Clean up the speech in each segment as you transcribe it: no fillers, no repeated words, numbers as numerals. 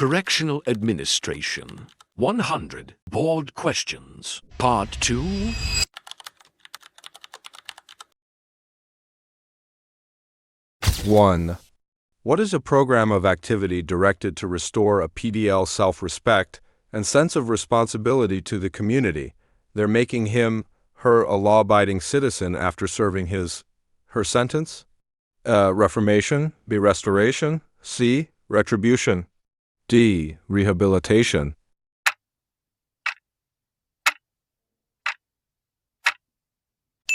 Correctional Administration. 100 Board Questions. Part 2. One. What is a program of activity directed to restore a PDL self-respect and sense of responsibility to the community, they're making him, her a law-abiding citizen after serving her sentence? Reformation, B. Restoration, C. Retribution, D. Rehabilitation.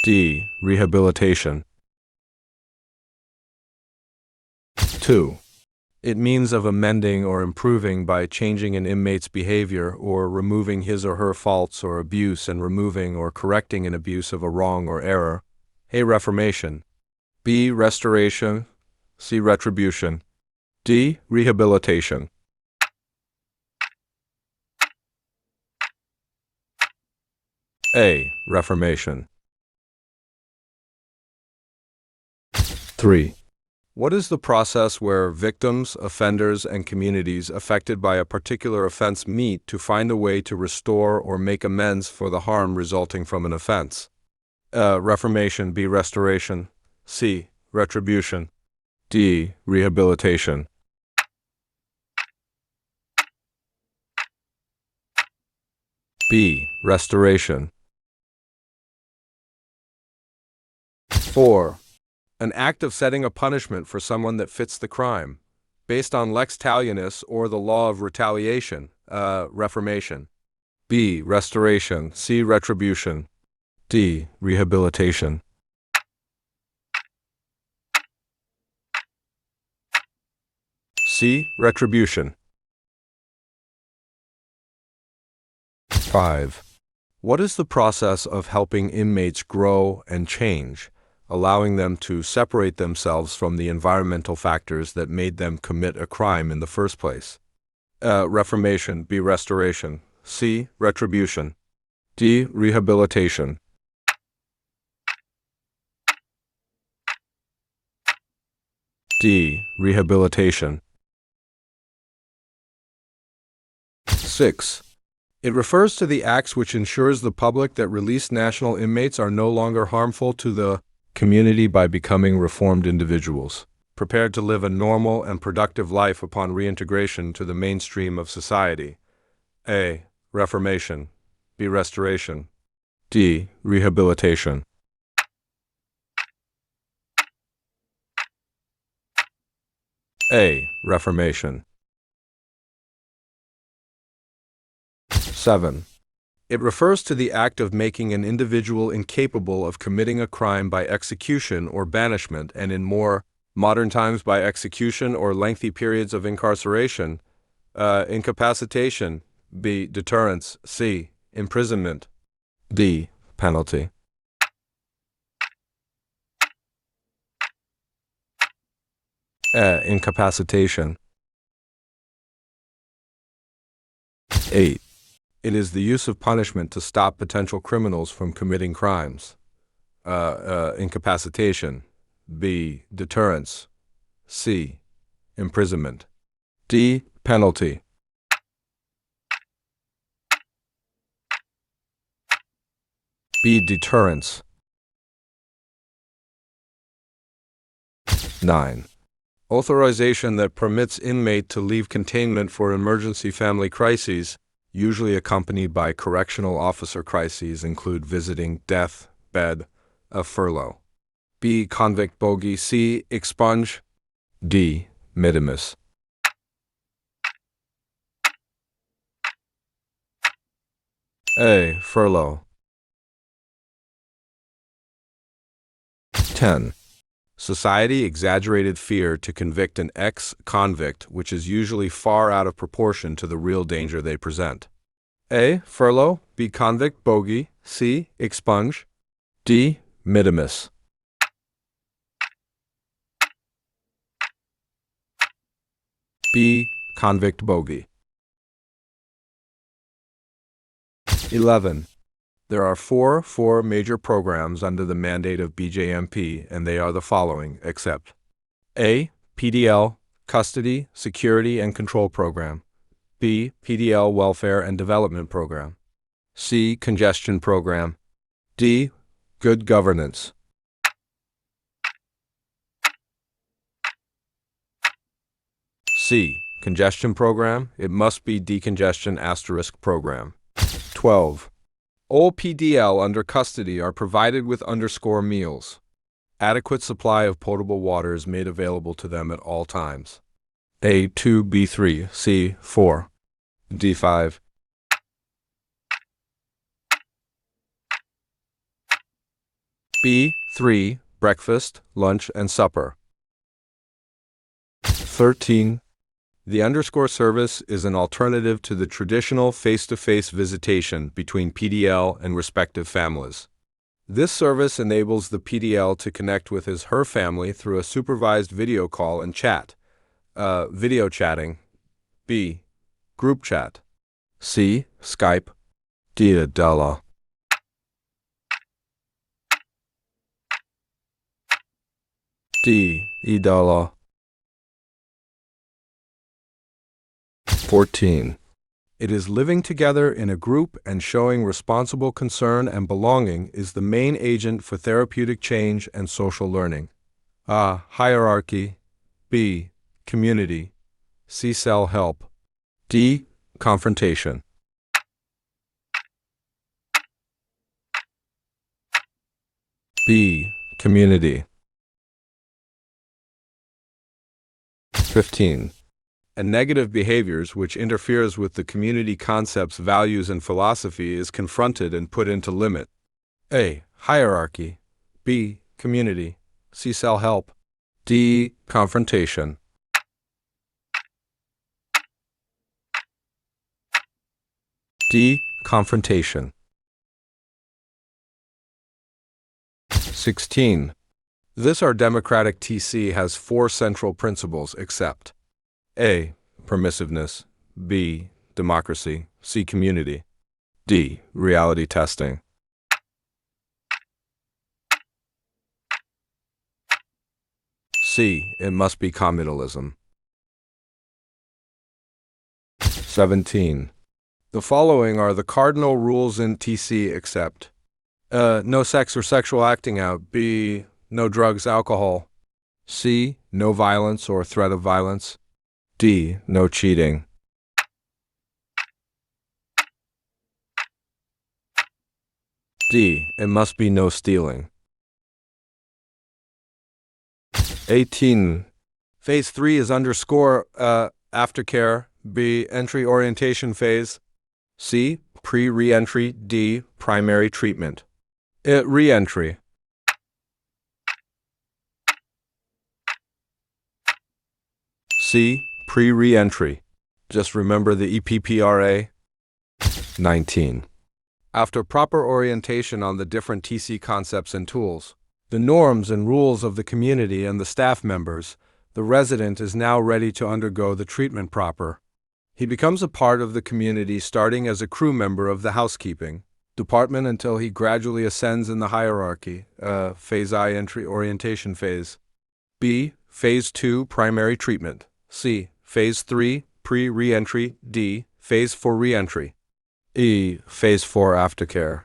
D. Rehabilitation. 2. It means of amending or improving by changing an inmate's behavior or removing his or her faults or abuse and removing or correcting an abuse of a wrong or error. A. Reformation. B. Restoration. C. Retribution. D. Rehabilitation. A. Reformation. 3. What is the process where victims, offenders, and communities affected by a particular offense meet to find a way to restore or make amends for the harm resulting from an offense? Reformation, B. Restoration, C. Retribution, D. Rehabilitation. B. Restoration. 4. An act of setting a punishment for someone that fits the crime, based on lex talionis or the law of retaliation, reformation. B. Restoration, C. Retribution, D. Rehabilitation. C. Retribution. 5. What is the process of helping inmates grow and change, allowing them to separate themselves from the environmental factors that made them commit a crime in the first place? Reformation, B. Restoration, C. Retribution, D. Rehabilitation. D. Rehabilitation. 6. It refers to the acts which ensures the public that released national inmates are no longer harmful to the community by becoming reformed individuals, prepared to live a normal and productive life upon reintegration to the mainstream of society. A. Reformation, B. Restoration, D. Rehabilitation. A. Reformation. 7. It refers to the act of making an individual incapable of committing a crime by execution or banishment, and in more modern times by execution or lengthy periods of incarceration. Incapacitation, B. Deterrence, C. Imprisonment, D. Penalty. Incapacitation. 8. It is the use of punishment to stop potential criminals from committing crimes. Incapacitation, B. Deterrence, C. Imprisonment, D. Penalty. B. Deterrence. 9. Authorization that permits inmate to leave containment for emergency family crises, usually accompanied by correctional officer crises, include visiting, death, bed, a furlough. B. Convict bogey, C. Expunge, D. Minimus. A. Furlough. 10. Society exaggerated fear to convict an ex-convict, which is usually far out of proportion to the real danger they present. A. Furlough, B. Convict bogey, C. Expunge, D. Minimus. B. Convict bogey. 11. There are four major programs under the mandate of BJMP, and they are the following, except A. PDL, Custody, Security, and Control Program, B. PDL Welfare and Development Program. C. Congestion Program. D. Good Governance. C. Congestion Program. It must be Decongestion * Program. 12. All PDL under custody are provided with _ meals. Adequate supply of potable water is made available to them at all times. A. 2, B. 3, C. 4, D. 5. B. 3. Breakfast, lunch, and supper. 13. The _ service is an alternative to the traditional face-to-face visitation between PDL and respective families. This service enables the PDL to connect with his/her family through a supervised video call and chat. Video chatting. B. Group chat. C. Skype. D. Adela. D. Idala. 14. It is living together in a group and showing responsible concern and belonging is the main agent for therapeutic change and social learning. A. Hierarchy. B. Community. C. Self-help. D. Confrontation. B. Community. 15. And negative behaviors which interferes with the community concepts, values, and philosophy is confronted and put into limit. A. Hierarchy. B. Community. C. Self-help. D. Confrontation. D. Confrontation. 16. This our democratic TC has 4 central principles except A. Permissiveness. B. Democracy. C. Community. D. Reality testing. C. It must be communalism. 17. The following are the cardinal rules in TC except no sex or sexual acting out. B. No drugs, alcohol. C. No violence or threat of violence. D. No cheating. D. It must be no stealing. 18. Phase 3 is aftercare. B. Entry orientation phase. C. Pre-reentry. D. Primary treatment. Reentry. C. Pre-reentry. Just remember the EPPRA. 19. After proper orientation on the different TC concepts and tools, the norms and rules of the community and the staff members, the resident is now ready to undergo the treatment proper. He becomes a part of the community starting as a crew member of the housekeeping department until he gradually ascends in the hierarchy. Phase I, entry orientation phase. B. Phase 2, primary treatment. C. Phase 3, pre-reentry. D. Phase 4, reentry. E. Phase 4, aftercare.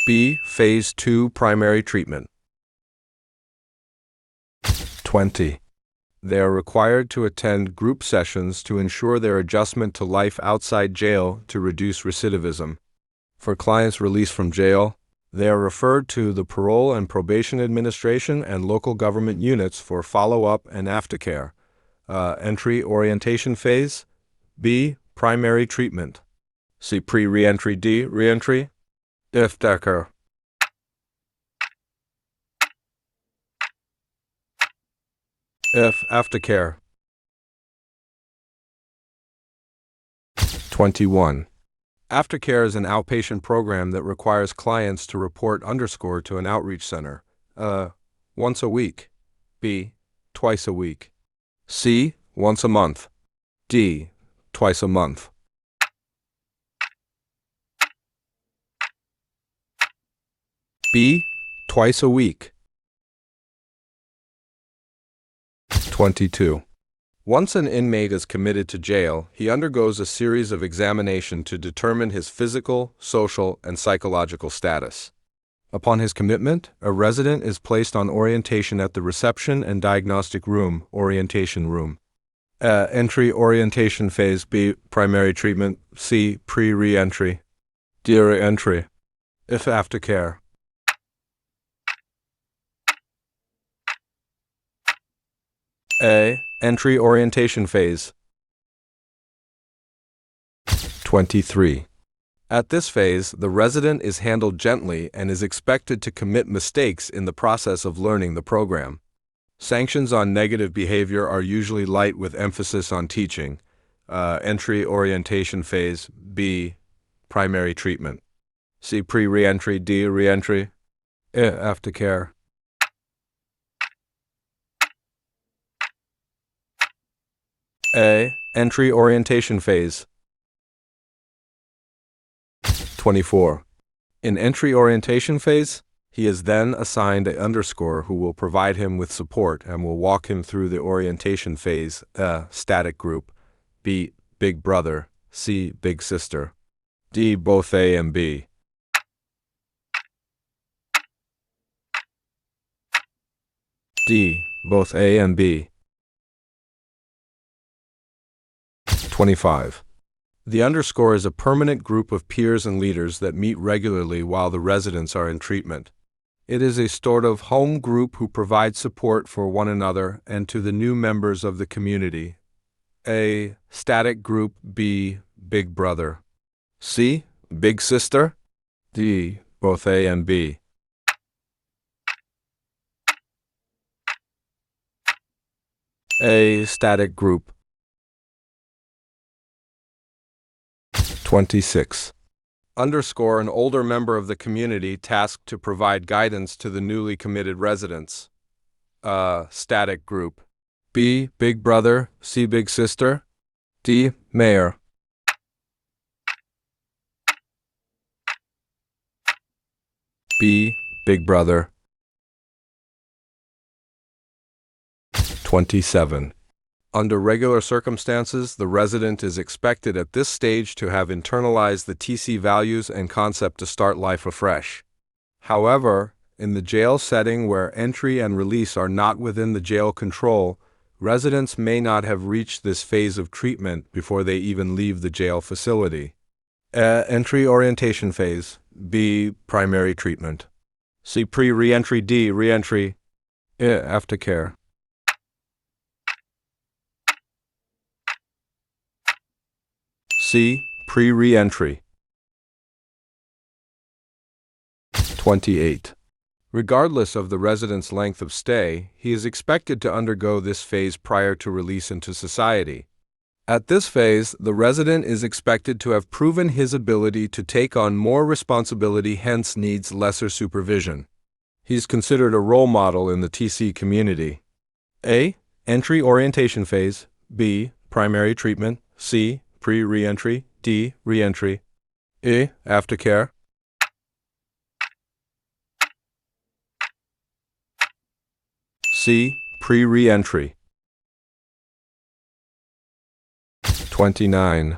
B. Phase 2, primary treatment. 20. They are required to attend group sessions to ensure their adjustment to life outside jail to reduce recidivism. For clients released from jail, they are referred to the Parole and Probation Administration and local government units for follow-up and aftercare. Entry orientation phase. B. Primary treatment. C. Pre-reentry. D. Reentry. Aftercare. F. Aftercare. 21. Aftercare is an outpatient program that requires clients to report _ to an outreach center. Once a week. B. Twice a week. C. Once a month. D. Twice a month. B. Twice a week. 22. Once an inmate is committed to jail, he undergoes a series of examination to determine his physical, social, and psychological status. Upon his commitment, a resident is placed on orientation at the reception and diagnostic room, orientation room. Entry orientation phase. B. Primary treatment. C. Pre-re-entry. D. Re-entry. If aftercare. A. Entry orientation phase. 23. At this phase, the resident is handled gently and is expected to commit mistakes in the process of learning the program. Sanctions on negative behavior are usually light with emphasis on teaching. Entry orientation phase. B. Primary treatment. C. Pre-re-entry. D. Re-entry. Aftercare. A. Entry orientation phase. 24. In entry orientation phase, he is then assigned an underscore who will provide him with support and will walk him through the orientation phase. Static group. B. Big brother. C. Big sister. D. Both A and B. D. Both A and B. 25. The underscore is a permanent group of peers and leaders that meet regularly while the residents are in treatment. It is a sort of home group who provide support for one another and to the new members of the community. A. Static group. B. Big brother. C. Big sister. D. Both A and B. A. Static group. 26. Underscore an older member of the community tasked to provide guidance to the newly committed residents. Static group. B. Big brother. C. Big sister. D. Mayor. B. Big brother. 27. Under regular circumstances, the resident is expected at this stage to have internalized the TC values and concept to start life afresh. However, in the jail setting where entry and release are not within the jail control, residents may not have reached this phase of treatment before they even leave the jail facility. Entry orientation phase. B. Primary treatment. C. Pre-re-entry. D. Re-entry. Aftercare. C. Pre-re-entry. 28. Regardless of the resident's length of stay, he is expected to undergo this phase prior to release into society. At this phase, the resident is expected to have proven his ability to take on more responsibility, hence needs lesser supervision. He's considered a role model in the TC community. A. Entry orientation phase. B. Primary treatment. C. Pre-re-entry. D. Re-entry. E. Aftercare. C. Pre-re-entry. 29.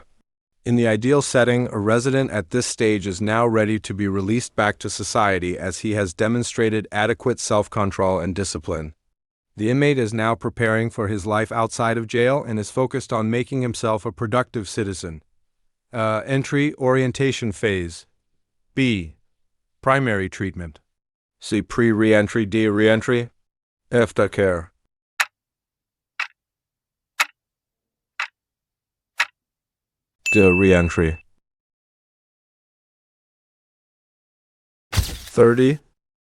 In the ideal setting, a resident at this stage is now ready to be released back to society as he has demonstrated adequate self-control and discipline. The inmate is now preparing for his life outside of jail and is focused on making himself a productive citizen. Entry orientation phase. B. Primary treatment. C. Pre-re-entry. D. Re-entry. Aftercare. D. Re-entry. 30.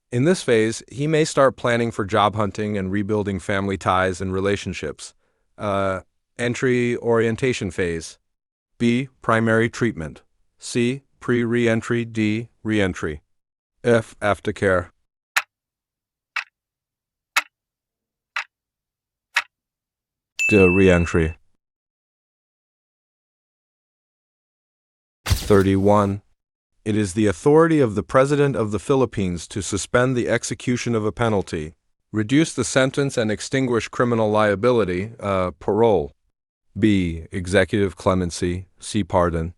In this phase, he may start planning for job hunting and rebuilding family ties and relationships. Entry orientation phase. B. Primary treatment. C. Pre-re-entry. D. Re-entry. F. Aftercare. D. Re-entry. 31. It is the authority of the President of the Philippines to suspend the execution of a penalty. Reduce the sentence and extinguish criminal liability, parole. B. Executive clemency, C. Pardon.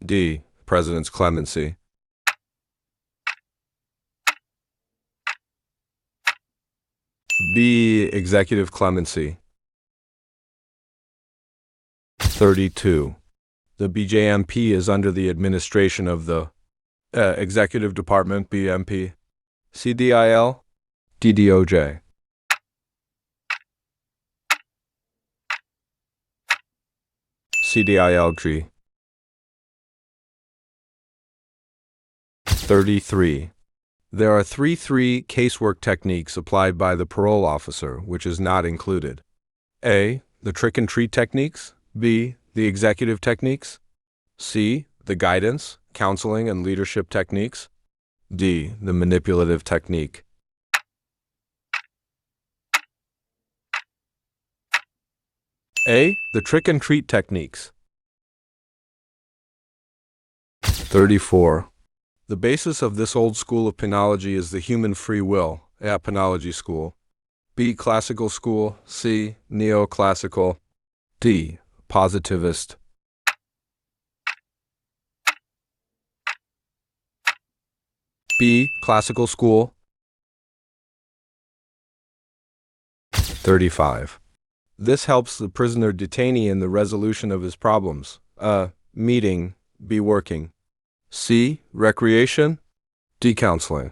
D. President's clemency. B. Executive clemency. 32. The BJMP is under the administration of the Executive Department, BMP, CDIL, DDOJ. CDILG. 33. There are three casework techniques applied by the parole officer, which is not included. A. The trick and treat techniques. B. The executive techniques. C. The guidance, counseling, and leadership techniques. D. The manipulative technique. A. The trick and treat techniques. 34. The basis of this old school of penology is the human free will, A. Penology school. B. Classical school. C. Neoclassical. D. Positivist. B. Classical school. 35. This helps the prisoner detainee in the resolution of his problems. A. Meeting. B. Working. C. Recreation. D. Counseling.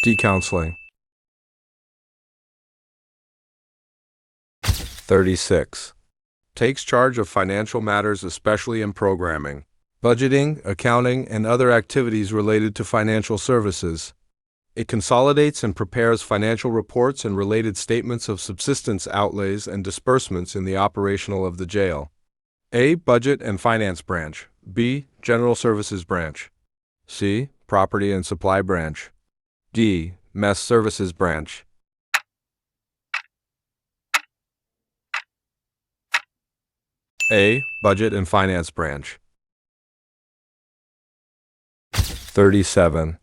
D. Counseling. 36. Takes charge of financial matters, especially in programming, budgeting, accounting, and other activities related to financial services. It consolidates and prepares financial reports and related statements of subsistence outlays and disbursements in the operational of the jail. A. Budget and Finance Branch. B. General Services Branch. C. Property and Supply Branch. D. Mess Services Branch. A. Budget and Finance Branch. 37.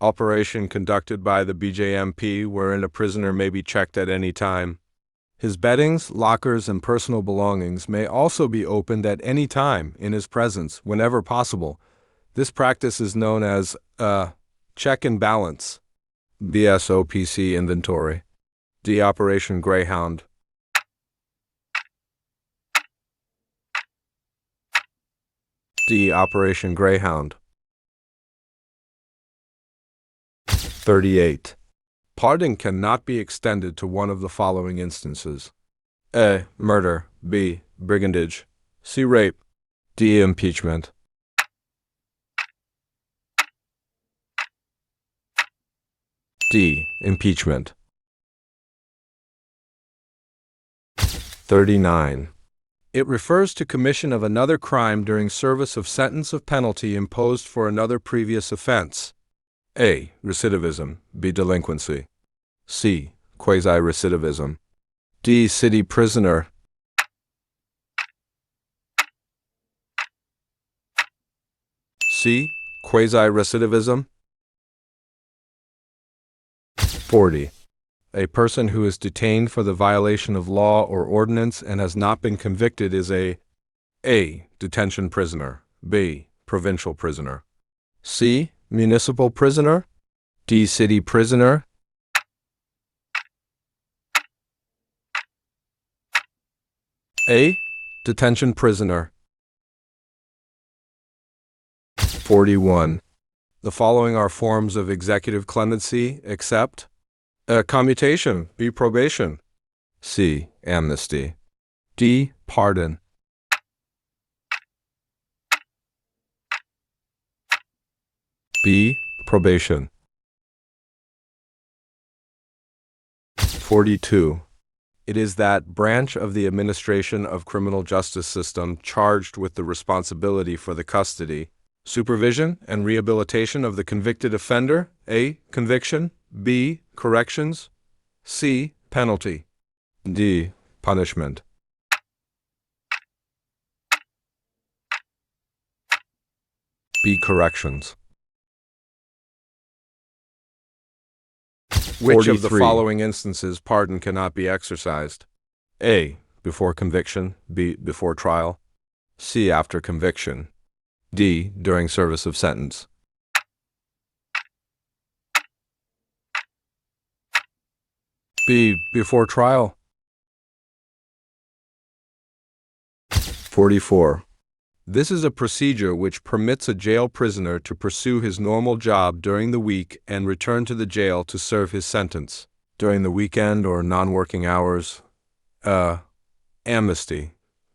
Operation conducted by the BJMP wherein a prisoner may be checked at any time. His beddings, lockers, and personal belongings may also be opened at any time in his presence whenever possible. This practice is known as check and balance. BSOPC inventory. D. Operation Greyhound. D. Operation Greyhound. 38. Pardon cannot be extended to one of the following instances. A. Murder. B. Brigandage. C. Rape. D. Impeachment. D. Impeachment. 39. It refers to commission of another crime during service of sentence of penalty imposed for another previous offense. A. Recidivism. B. Delinquency. C. Quasi-recidivism. D. City prisoner. C. Quasi-recidivism. 40. A person who is detained for the violation of law or ordinance and has not been convicted is A. Detention prisoner. B. Provincial prisoner. C. Municipal prisoner. D. City prisoner. A. Detention prisoner. 41. The following are forms of executive clemency except commutation. B. Probation. C. Amnesty. D. Pardon. B. Probation. 42. It is that branch of the administration of criminal justice system charged with the responsibility for the custody, supervision, and rehabilitation of the convicted offender. A. Conviction. B. Corrections. C. Penalty. D. Punishment. B. Corrections. Which of the 43. following instances pardon cannot be exercised? A. Before conviction. B. Before trial. C. After conviction. D. During service of sentence. B. Before trial. 44. This is a procedure which permits a jail prisoner to pursue his normal job during the week and return to the jail to serve his sentence. During the weekend or non-working hours. Amnesty.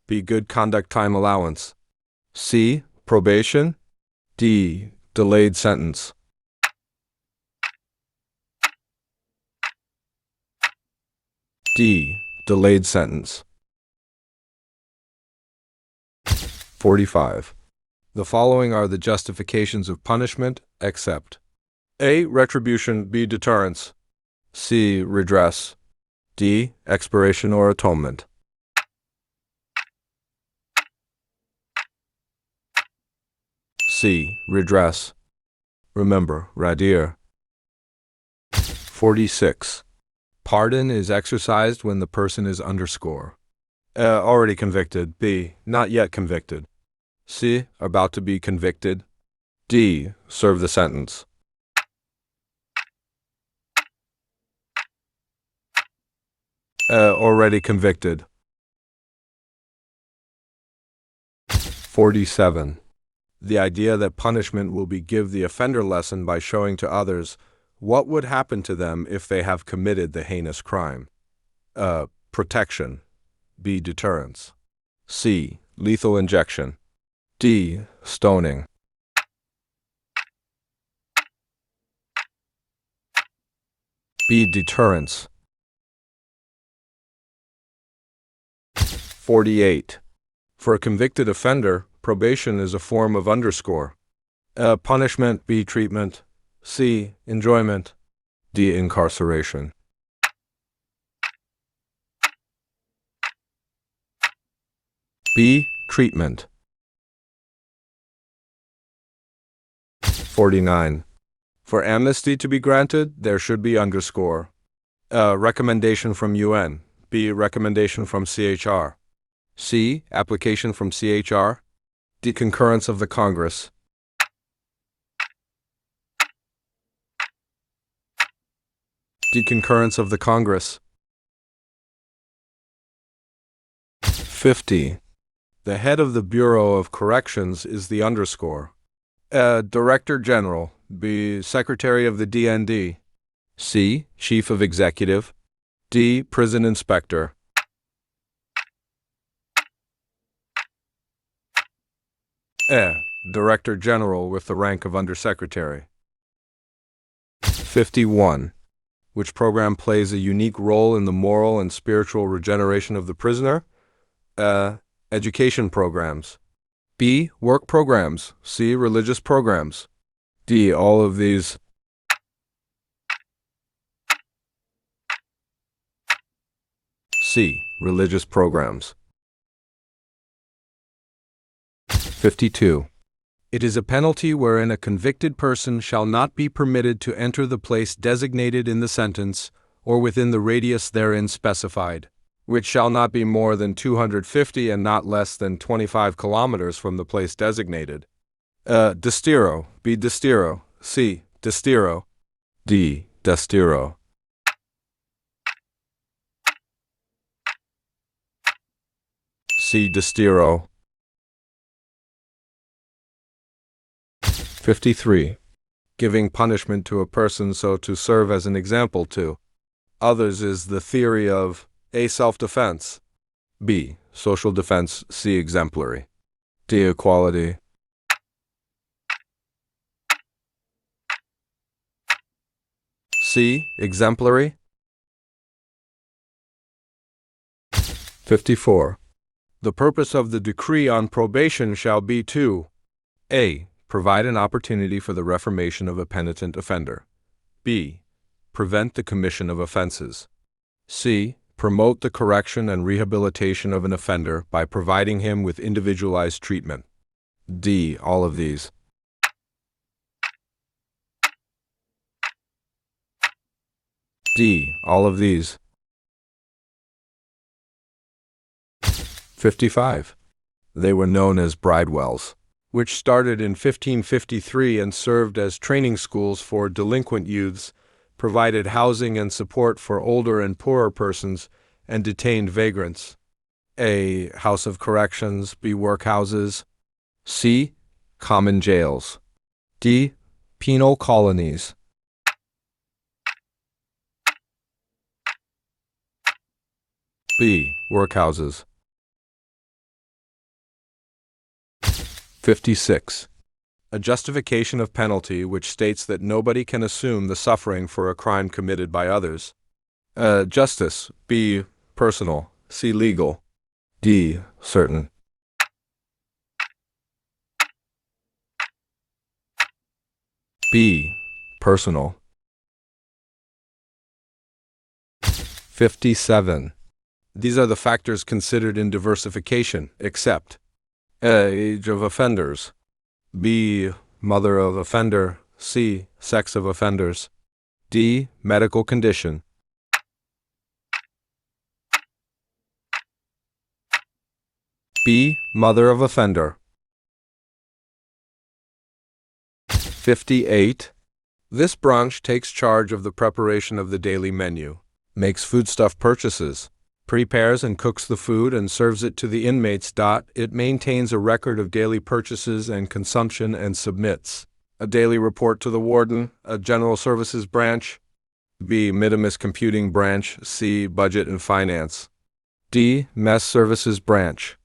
B. Good conduct time allowance. C. Probation. D. Delayed sentence. D. Delayed sentence. 45. The following are the justifications of punishment, except A. Retribution. B. Deterrence. C. Redress. D. Expiation or atonement. C. Redress. Remember, radir. 46. Pardon is exercised when the person is underscore. Already convicted. B. Not yet convicted. C. About to be convicted. D. Serve the sentence. Already convicted. 47. The idea that punishment will be give the offender lesson by showing to others what would happen to them if they have committed the heinous crime. Protection. B. Deterrence. C. Lethal injection. D. Stoning. B. Deterrence. 48. For a convicted offender, probation is a form of underscore. Punishment. B. Treatment. C. Enjoyment. D. Incarceration. B. Treatment. 49. For amnesty to be granted, there should be underscore. Recommendation from UN. B. Recommendation from CHR. C. Application from CHR. D. Concurrence of the Congress. D. Concurrence of the Congress. 50. The head of the Bureau of Corrections is the underscore. Director General. B. Secretary of the DND. C. Chief of Executive. D. Prison Inspector. Director General with the rank of Undersecretary. 51. Which program plays a unique role in the moral and spiritual regeneration of the prisoner? Education programs. B. Work programs. C. Religious programs. D. All of these. C. Religious programs. 52. It is a penalty wherein a convicted person shall not be permitted to enter the place designated in the sentence or within the radius therein specified, which shall not be more than 250 and not less than 25 kilometers from the place designated. Destiro. B. Destiro. C. Destiro. D. Destiro. C. Destiro. 53. Giving punishment to a person so to serve as an example to others is the theory of A. Self-defense. B. Social defense. C. Exemplary. D. Equality. C. Exemplary. 54. The purpose of the decree on probation shall be to A. Provide an opportunity for the reformation of a penitent offender. B. Prevent the commission of offenses. C. Promote the correction and rehabilitation of an offender by providing him with individualized treatment. D. All of these. D. All of these. 55. They were known as bridewells, which started in 1553 and served as training schools for delinquent youths, provided housing and support for older and poorer persons, and detained vagrants. A. House of corrections. B. Workhouses. C. Common jails. D. Penal colonies. B. Workhouses. 56. A justification of penalty which states that nobody can assume the suffering for a crime committed by others. Justice. B. Personal. C. Legal. D. Certain. B. Personal. 57. These are the factors considered in diversification, except A. Age of offenders. B. Mother of offender. C. Sex of offenders. D. Medical condition. B. Mother of offender. 58. This branch takes charge of the preparation of the daily menu, makes foodstuff purchases, prepares and cooks the food and serves it to the inmates. It maintains a record of daily purchases and consumption and submits a daily report to the warden. A general services branch. B. Minimus computing branch. C. Budget and finance. D. Mess services branch.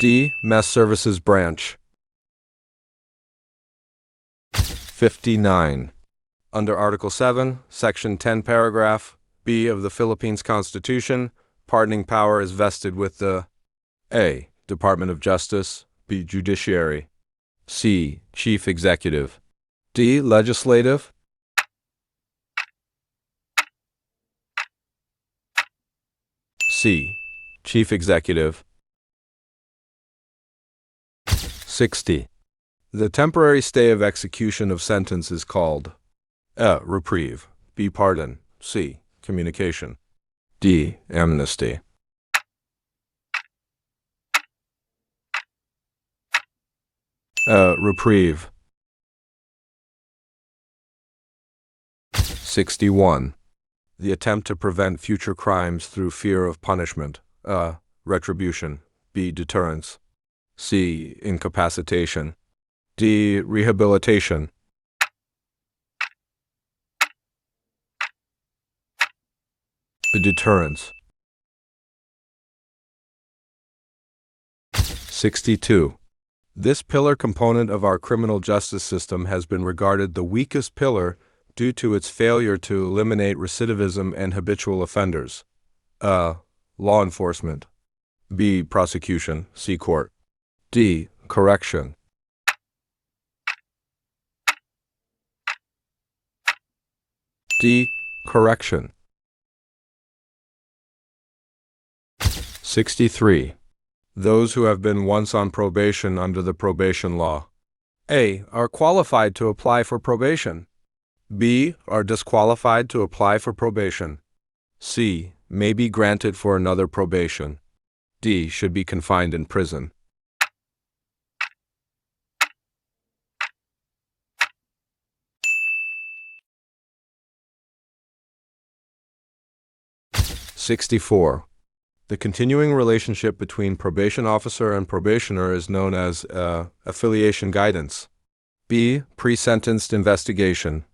D. Mess services branch. 59. Under Article 7, Section 10, Paragraph B of the Philippines Constitution, pardoning power is vested with the A. Department of Justice. B. Judiciary. C. Chief Executive. D. Legislative. C. Chief Executive. 60. The temporary stay of execution of sentence is called A. Reprieve. B. Pardon. C. Communication. D. Amnesty. Reprieve. 61. The attempt to prevent future crimes through fear of punishment. A. Retribution. B. Deterrence. C. Incapacitation. D. Rehabilitation. The deterrence. 62. This pillar component of our criminal justice system has been regarded the weakest pillar due to its failure to eliminate recidivism and habitual offenders. A. Law enforcement. B. Prosecution. C. Court. D. Correction. D. Correction. 63. Those who have been once on probation under the probation law. A. Are qualified to apply for probation. B. Are disqualified to apply for probation. C. May be granted for another probation. D. Should be confined in prison. '64. The continuing relationship between probation officer and probationer is known as affiliation guidance. B. Pre-sentenced investigation.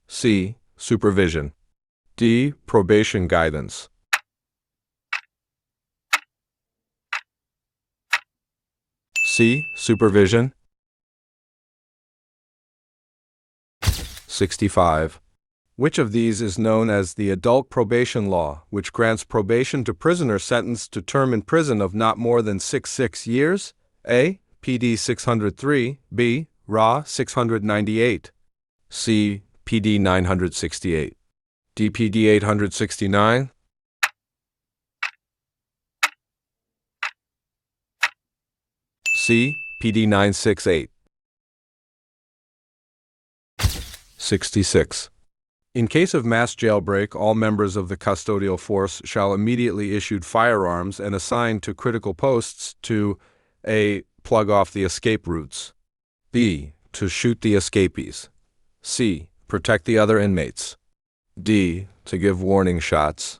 C. Supervision. D. Probation guidance. C. Supervision. 65. Which of these is known as the adult probation law, which grants probation to prisoners sentenced to term in prison of not more than 6 years? A. PD 603. B. RA 698. C. PD 968. D. PD 869. C. PD 968. 66. In case of mass jailbreak, all members of the custodial force shall immediately issue firearms and assign to critical posts to A. Plug off the escape routes, B. To shoot the escapees, C. Protect the other inmates, D. To give warning shots.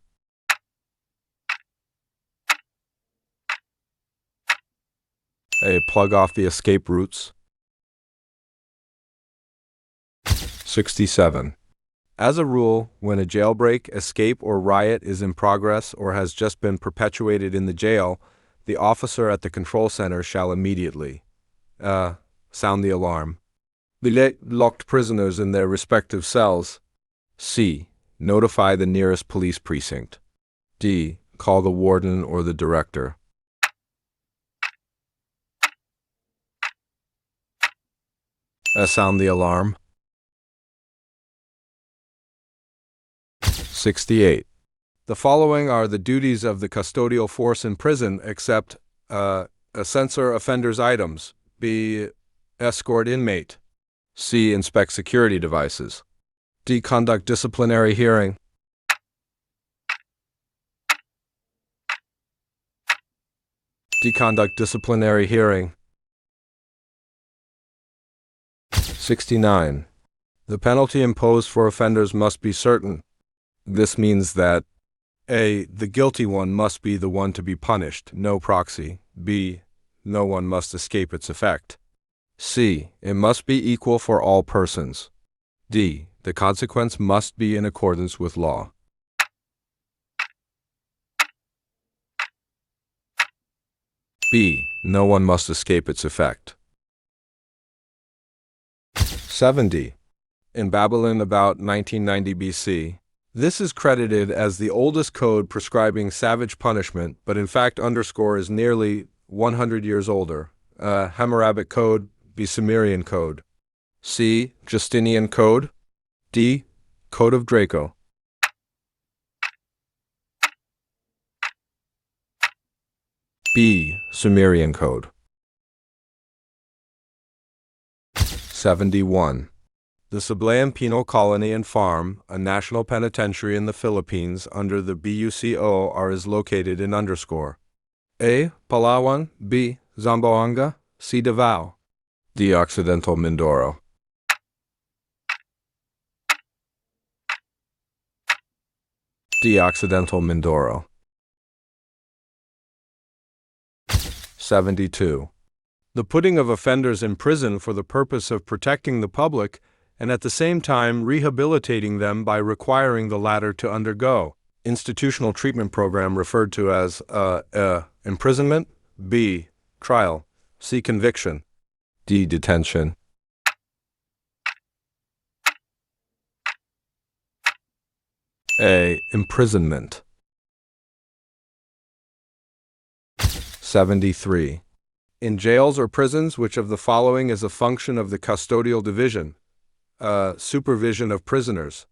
A. Plug off the escape routes. 67. As a rule, when a jailbreak, escape, or riot is in progress or has just been perpetuated in the jail, the officer at the control center shall immediately sound the alarm. Delete locked prisoners in their respective cells. C. Notify the nearest police precinct. D. Call the warden or the director. Sound the alarm. 68. The following are the duties of the custodial force in prison except censor offenders' items, B. Escort inmate, C. Inspect security devices, D. Conduct disciplinary hearing, D. Conduct disciplinary hearing. 69. The penalty imposed for offenders must be certain. This means that A. The guilty one must be the one to be punished, no proxy. B. No one must escape its effect. C. It must be equal for all persons. D. The consequence must be in accordance with law. B. No one must escape its effect. 70. In Babylon about 1990 BC, this is credited as the oldest code prescribing savage punishment, but in fact is nearly 100 years older. Hammurabic Code, B. Sumerian Code, C. Justinian Code, D. Code of Draco. B. Sumerian Code. 71. The Sablayan Penal Colony and Farm, a national penitentiary in the Philippines under the BUCO, is located in A. Palawan, B. Zamboanga, C. Davao, D. Occidental Mindoro. D. Occidental Mindoro. 72. The putting of offenders in prison for the purpose of protecting the public and at the same time rehabilitating them by requiring the latter to undergo institutional treatment program referred to as imprisonment, B. Trial, C. Conviction, D. Detention. A. Imprisonment. 73. In jails or prisons, which of the following is a function of the custodial division? Supervision of prisoners.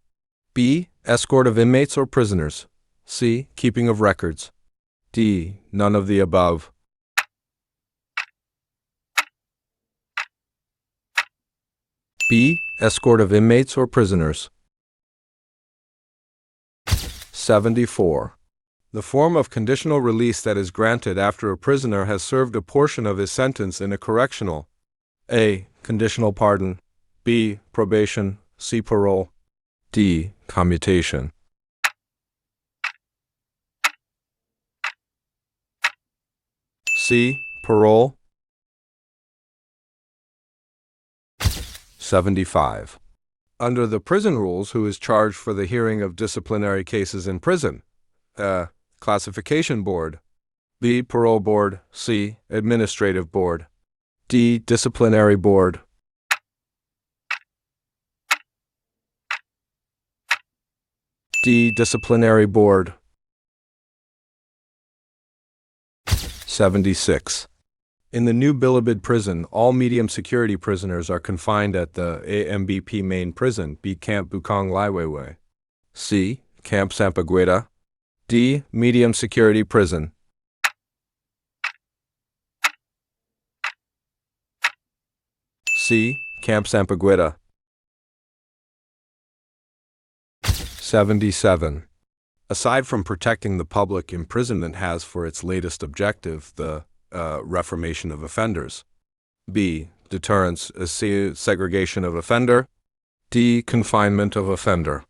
B. Escort of inmates or prisoners. C. Keeping of records. D. None of the above. B. Escort of inmates or prisoners. 74. The form of conditional release that is granted after a prisoner has served a portion of his sentence in a correctional. A. Conditional pardon. B. Probation, C. Parole, D. Commutation. C. Parole. 75. Under the prison rules, who is charged for the hearing of disciplinary cases in prison? Classification Board, B. Parole Board, C. Administrative Board, D. Disciplinary Board. D. Disciplinary Board. 76. In the new Bilibid prison, all medium security prisoners are confined at the AMBP main prison, B. Camp Bukong Laiwewe, C. Camp Sampaguita, D. Medium security prison. C. Camp Sampaguita. 77. Aside from protecting the public, imprisonment has for its latest objective the reformation of offenders. B. Deterrence, C. Segregation of offender. D. Confinement of offender.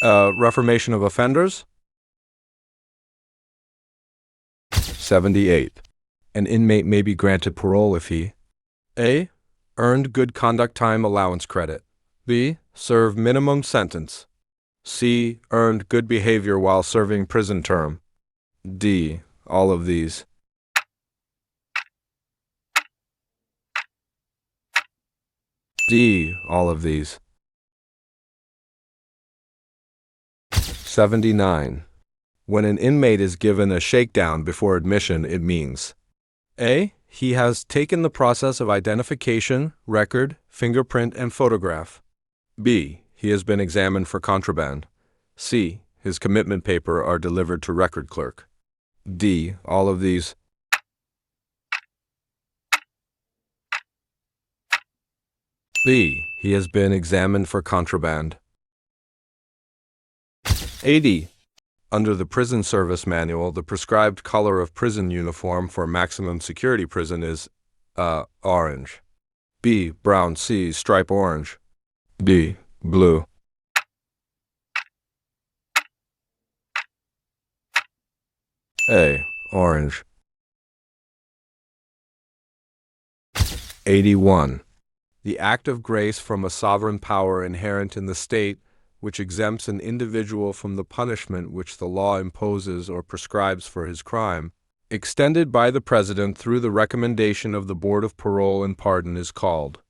Reformation of offenders. 78. An inmate may be granted parole if he A. Earned good conduct time allowance credit. B. Serve minimum sentence. C. Earned good behavior while serving prison term. D. All of these. D. All of these. 79. When an inmate is given a shakedown before admission, it means A. He has taken the process of identification, record, fingerprint, and photograph. B. He has been examined for contraband. C. His commitment paper are delivered to record clerk. D. All of these. B. He has been examined for contraband. 80. Under the Prison Service Manual, the prescribed color of prison uniform for maximum security prison is orange. B. Brown. C. Stripe orange. D. Blue. A. Orange. 81. The act of grace from a sovereign power inherent in the state, which exempts an individual from the punishment which the law imposes or prescribes for his crime, extended by the President through the recommendation of the Board of Parole and Pardon, is called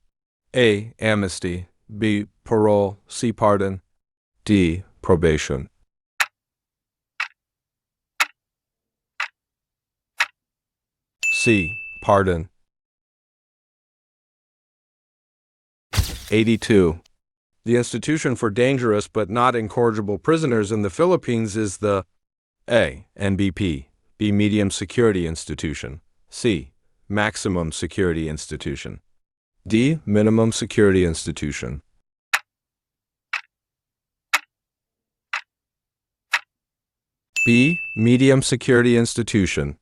A. Amnesty. B. Parole. C. Pardon. D. Probation. C. Pardon. 82. The institution for dangerous but not incorrigible prisoners in the Philippines is the A. NBP. B. Medium Security Institution. C. Maximum Security Institution. D. Minimum Security Institution. B. Medium Security Institution.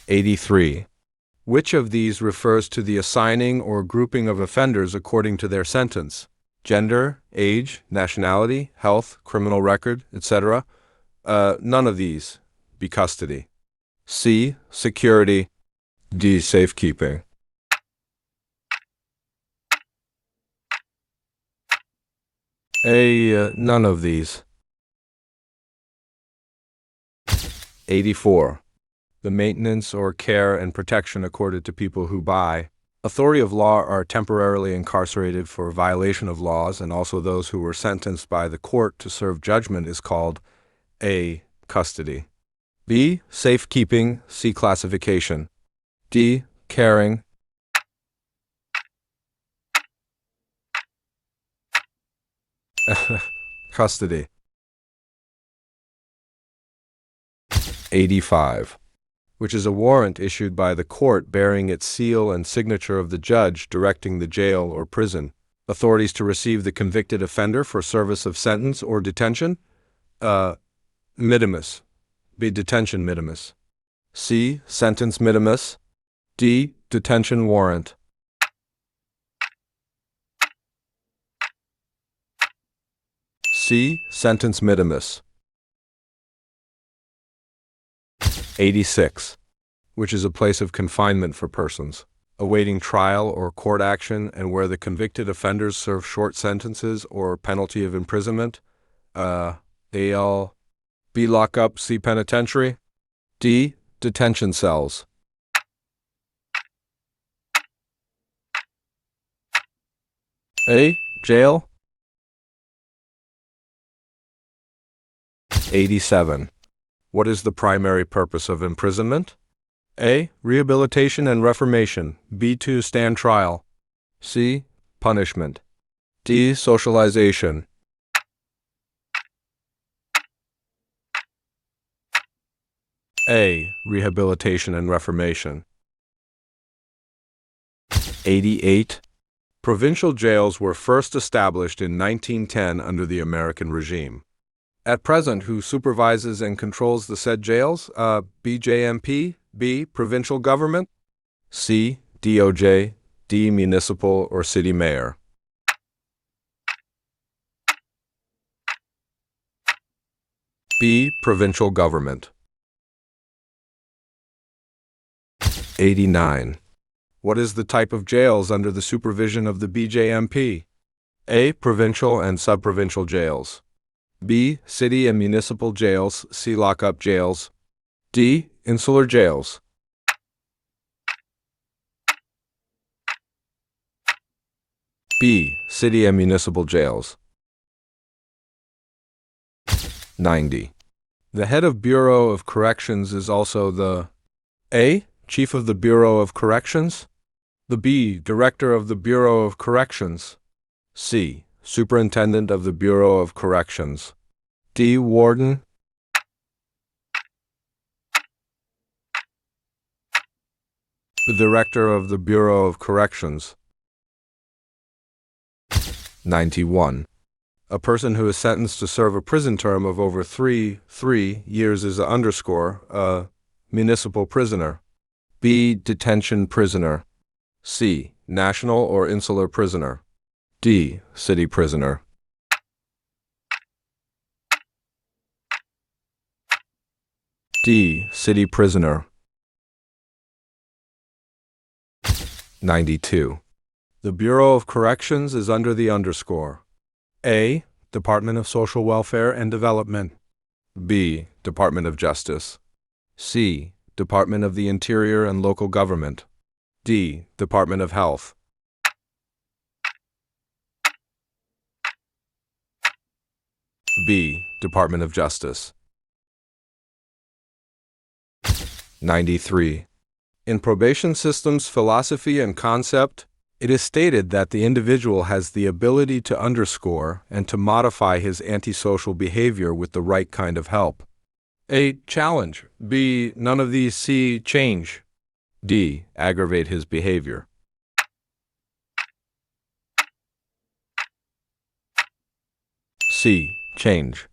83. Which of these refers to the assigning or grouping of offenders according to their sentence? Gender, age, nationality, health, criminal record, etc. None of these. B. Custody. C. Security. D. Safekeeping. A. None of these. 84. The maintenance or care and protection accorded to people who, by authority of law, are temporarily incarcerated for violation of laws, and also those who were sentenced by the court to serve judgment, is called A. Custody. B. Safekeeping. C. Classification. D. Caring. Custody. 85. Which is a warrant issued by the court bearing its seal and signature of the judge directing the jail or prison authorities to receive the convicted offender for service of sentence or detention. Minimus. B. Detention minimus. C. Sentence minimus. D. Detention warrant. C. Sentence minimus. 86. Which is a place of confinement for persons awaiting trial or court action, and where the convicted offenders serve short sentences or penalty of imprisonment. A. B. Lockup. C. Penitentiary. D. Detention cells. A. Jail. 87. What is the primary purpose of imprisonment? A. Rehabilitation and reformation. B. To stand trial. C. Punishment. D. Socialization. A. Rehabilitation and reformation. 88. Provincial jails were first established in 1910 under the American regime. At present, who supervises and controls the said jails? BJMP, B, provincial government, C, DOJ, D, municipal or city mayor. B, provincial government. 89. What is the type of jails under the supervision of the BJMP? A, provincial and subprovincial jails. B, city and municipal jails, C, lockup jails. D, insular jails. B, city and municipal jails. 90. The head of Bureau of Corrections is also the A, Chief of the Bureau of Corrections, the B, Director of the Bureau of Corrections, C, Superintendent of the Bureau of Corrections, D, Warden, the Director of the Bureau of Corrections. 91. A person who is sentenced to serve a prison term of over 3 years is a municipal prisoner. B, detention prisoner. C, national or insular prisoner. D, city prisoner. D, city prisoner. 92. The Bureau of Corrections is under the underscore. A, Department of Social Welfare and Development. B, Department of Justice. C, Department of the Interior and Local Government. D, Department of Health. B, Department of Justice. 93. In probation system's philosophy and concept, it is stated that the individual has the ability to underscore and to modify his antisocial behavior with the right kind of help. A, challenge. B, none of these. C, change. D, aggravate his behavior. C, change.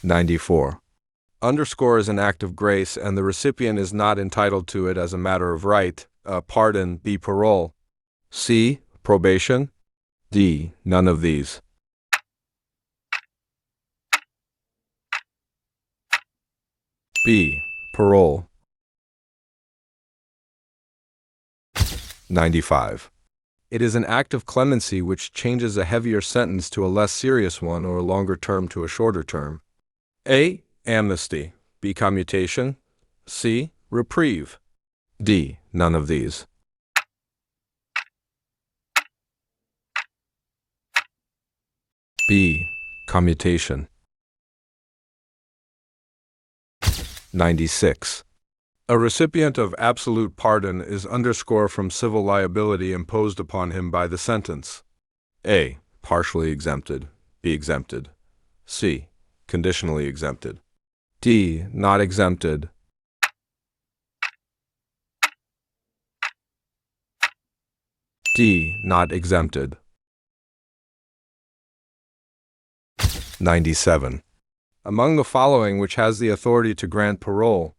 94. Underscore is an act of grace, and the recipient is not entitled to it as a matter of right. Pardon. B, parole. C, probation. D, none of these. B, parole. 95. It is an act of clemency which changes a heavier sentence to a less serious one or a longer term to a shorter term. A, amnesty. B, commutation. C, reprieve. D, none of these. B, commutation. 96. A recipient of absolute pardon is underscore from civil liability imposed upon him by the sentence. A, partially exempted. B, exempted. C, conditionally exempted. D, not exempted. D, not exempted. 97. Among the following which has the authority to grant parole: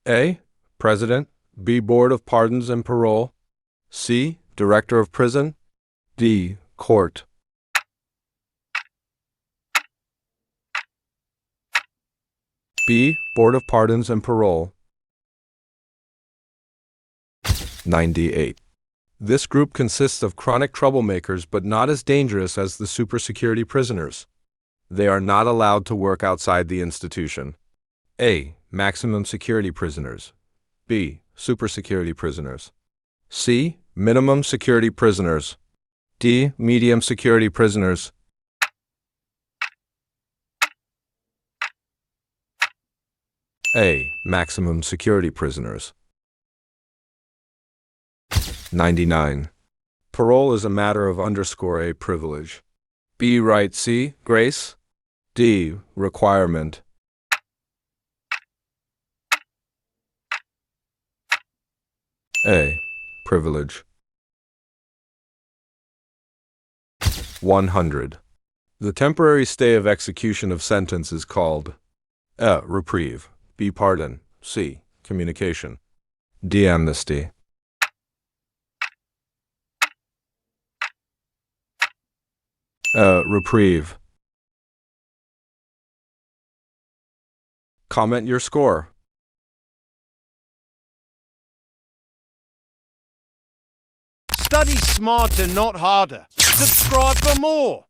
A, President. B, Board of Pardons and Parole. C, Director of Prison. D, Court. B, Board of Pardons and Parole. 98. This group consists of chronic troublemakers but not as dangerous as the supersecurity prisoners. They are not allowed to work outside the institution. A, maximum security prisoners. B, supersecurity prisoners. C, minimum security prisoners. D, medium security prisoners. A, maximum security prisoners. 99. Parole is a matter of underscore A, privilege. B, right. C, grace. D, requirement. A. Privilege. 100. The temporary stay of execution of sentence is called A. Reprieve. B. Pardon. C. Communication. D. Amnesty. Reprieve. Comment your score. Study smarter, not harder. Subscribe for more.